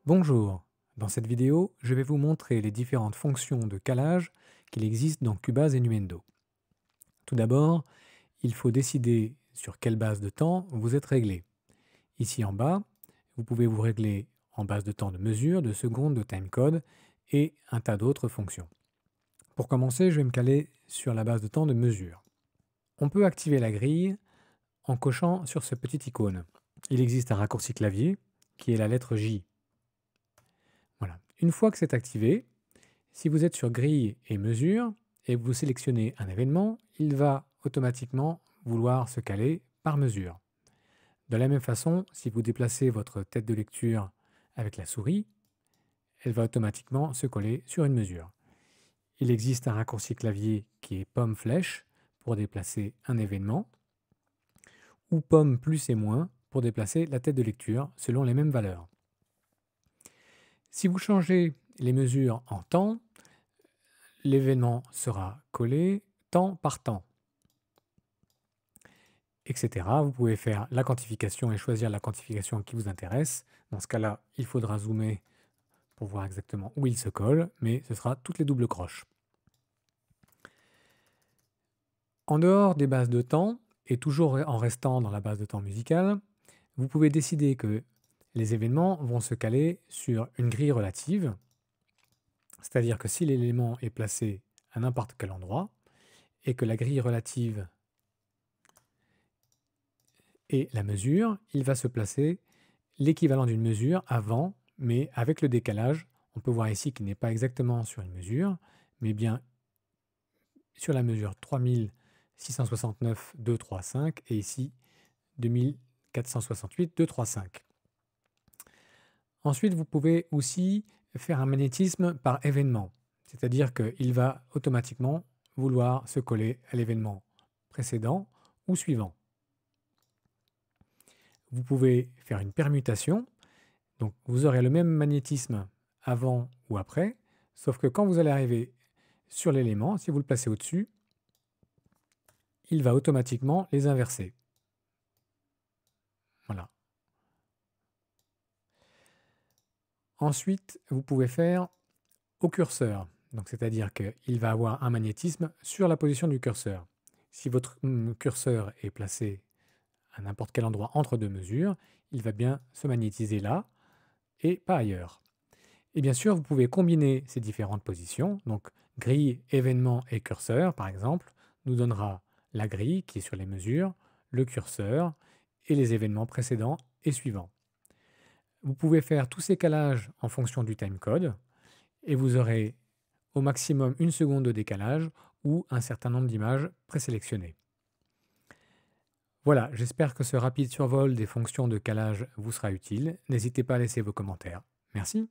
Bonjour, dans cette vidéo, je vais vous montrer les différentes fonctions de calage qu'il existe dans Cubase et Nuendo. Tout d'abord, il faut décider sur quelle base de temps vous êtes réglé. Ici en bas, vous pouvez vous régler en base de temps de mesure, de seconde, de timecode et un tas d'autres fonctions. Pour commencer, je vais me caler sur la base de temps de mesure. On peut activer la grille en cochant sur ce petit icône. Il existe un raccourci clavier qui est la lettre J. Voilà. Une fois que c'est activé, si vous êtes sur grille et mesure et que vous sélectionnez un événement, il va automatiquement vouloir se caler par mesure. De la même façon, si vous déplacez votre tête de lecture avec la souris, elle va automatiquement se coller sur une mesure. Il existe un raccourci clavier qui est pomme-flèche pour déplacer un événement, ou pomme plus et moins pour déplacer la tête de lecture selon les mêmes valeurs. Si vous changez les mesures en temps, l'événement sera collé temps par temps, etc. Vous pouvez faire la quantification et choisir la quantification qui vous intéresse. Dans ce cas-là, il faudra zoomer pour voir exactement où il se colle, mais ce sera toutes les doubles croches. En dehors des bases de temps, et toujours en restant dans la base de temps musicale, vous pouvez décider que les événements vont se caler sur une grille relative, c'est-à-dire que si l'élément est placé à n'importe quel endroit, et que la grille relative est la mesure, il va se placer l'équivalent d'une mesure avant, mais avec le décalage. On peut voir ici qu'il n'est pas exactement sur une mesure, mais bien sur la mesure 3669, 235 et ici 2468, 235. Ensuite, vous pouvez aussi faire un magnétisme par événement, c'est-à-dire qu'il va automatiquement vouloir se coller à l'événement précédent ou suivant. Vous pouvez faire une permutation, donc vous aurez le même magnétisme avant ou après, sauf que quand vous allez arriver sur l'élément, si vous le placez au-dessus, il va automatiquement les inverser. Voilà. Ensuite, vous pouvez faire au curseur, donc c'est-à-dire qu'il va avoir un magnétisme sur la position du curseur. Si votre curseur est placé à n'importe quel endroit entre deux mesures, il va bien se magnétiser là et pas ailleurs. Et bien sûr, vous pouvez combiner ces différentes positions. Donc, grille, événement et curseur, par exemple, nous donnera la grille qui est sur les mesures, le curseur et les événements précédents et suivants. Vous pouvez faire tous ces calages en fonction du timecode et vous aurez au maximum une seconde de décalage ou un certain nombre d'images présélectionnées. Voilà, j'espère que ce rapide survol des fonctions de calage vous sera utile. N'hésitez pas à laisser vos commentaires. Merci.